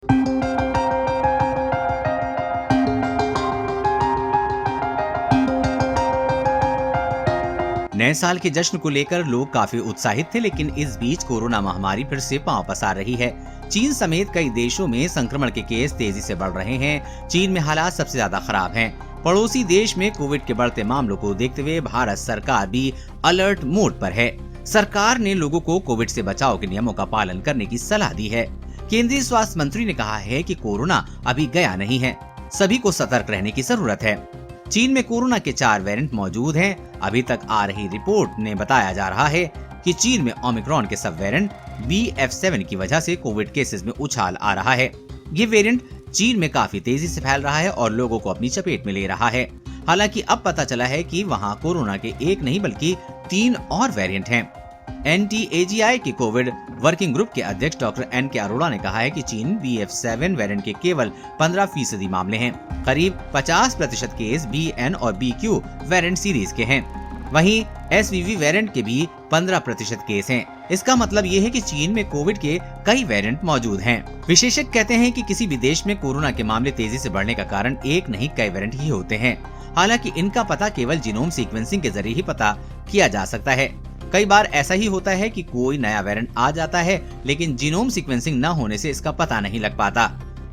नए साल के जश्न को लेकर लोग काफी उत्साहित थे, लेकिन इस बीच कोरोना महामारी फिर से पांव पसार रही है। चीन समेत कई देशों में संक्रमण के केस तेजी से बढ़ रहे हैं। चीन में हालात सबसे ज्यादा खराब हैं। पड़ोसी देश में कोविड के बढ़ते मामलों को देखते हुए भारत सरकार भी अलर्ट मोड पर है। सरकार ने लोगों को कोविड से बचाव के नियमों का पालन करने की सलाह दी है। केंद्रीय स्वास्थ्य मंत्री ने कहा है कि कोरोना अभी गया नहीं है, सभी को सतर्क रहने की जरूरत है। चीन में कोरोना के 4 वेरिएंट मौजूद हैं। अभी तक आ रही रिपोर्ट ने बताया जा रहा है कि चीन में ओमिक्रॉन के सब वेरिएंट BF7 की वजह से कोविड केसेस में उछाल आ रहा है। ये वेरिएंट चीन में काफी तेजी से फैल रहा है और लोगों को अपनी चपेट में ले रहा है। हालांकि अब पता चला है कि वहां कोरोना के एक नहीं बल्कि 3 और वेरिएंट हैं। NTAGI के कोविड वर्किंग ग्रुप के अध्यक्ष डॉक्टर NK अरोड़ा ने कहा है कि चीन BF7 वेरिएंट के केवल 15% मामले हैं। करीब 50% केस BN और BQ वेरिएंट सीरीज के हैं। वहीं SVV वेरिएंट के भी 15% केस हैं। इसका मतलब ये है कि चीन में कोविड के कई वेरिएंट मौजूद हैं। विशेषज्ञ कहते हैं कि किसी भी देश में कोरोना के मामले तेजी से बढ़ने का कारण एक नहीं कई वेरिएंट ही होते हैं। हालांकि इनका पता केवल जीनोम सीक्वेंसिंग के जरिए ही पता किया जा सकता है। कई बार ऐसा ही होता है कि कोई नया वेरिएंट आ जाता है, लेकिन जीनोम सीक्वेंसिंग न होने से इसका पता नहीं लग पाता।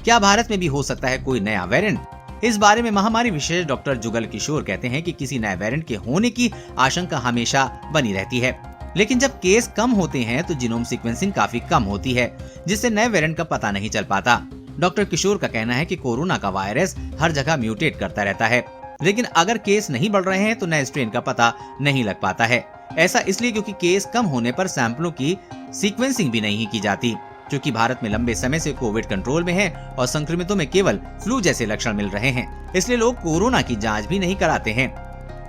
क्या भारत में भी हो सकता है कोई नया वेरिएंट? इस बारे में महामारी विशेषज्ञ डॉक्टर जुगल किशोर कहते हैं कि किसी नए वेरिएंट के होने की आशंका हमेशा बनी रहती है, लेकिन जब केस कम होते हैं तो जीनोम सीक्वेंसिंग काफी कम होती है, जिससे नए वेरिएंट का पता नहीं चल पाता। डॉक्टर किशोर का कहना है कि कोरोना का वायरस हर जगह म्यूटेट करता रहता है, लेकिन अगर केस नहीं बढ़ रहे हैं तो नए स्ट्रेन का पता नहीं लग पाता है। ऐसा इसलिए क्योंकि केस कम होने पर सैंपलों की सीक्वेंसिंग भी नहीं की जाती। क्योंकि भारत में लंबे समय से कोविड कंट्रोल में है और संक्रमितों में केवल फ्लू जैसे लक्षण मिल रहे हैं, इसलिए लोग कोरोना की जांच भी नहीं कराते हैं।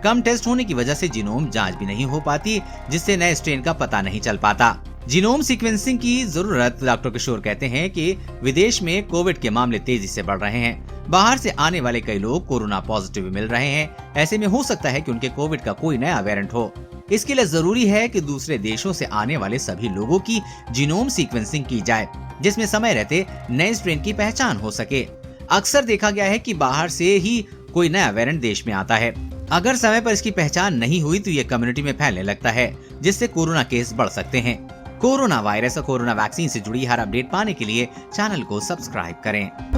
कम टेस्ट होने की वजह से जीनोम जांच भी नहीं हो पाती, जिससे नए स्ट्रेन का पता नहीं चल पाता। जीनोम सीक्वेंसिंग की जरूरत डॉक्टर किशोर कहते हैं कि विदेश में कोविड के मामले तेजी से बढ़ रहे हैं। बाहर से आने वाले कई लोग कोरोना पॉजिटिव मिल रहे हैं। ऐसे में हो सकता है कि उनके कोविड का कोई नया वेरिएंट हो। इसके लिए जरूरी है कि दूसरे देशों से आने वाले सभी लोगों की जीनोम सीक्वेंसिंग की जाए, जिसमें समय रहते नए स्ट्रेन की पहचान हो सके। अक्सर देखा गया है कि बाहर से ही कोई नया वेरिएंट देश में आता है। अगर समय पर इसकी पहचान नहीं हुई तो ये कम्युनिटी में फैलने लगता है, जिससे कोरोना केस बढ़ सकते हैं। कोरोना वायरस और कोरोना वैक्सीन से जुड़ी हर अपडेट पाने के लिए चैनल को सब्सक्राइब करें।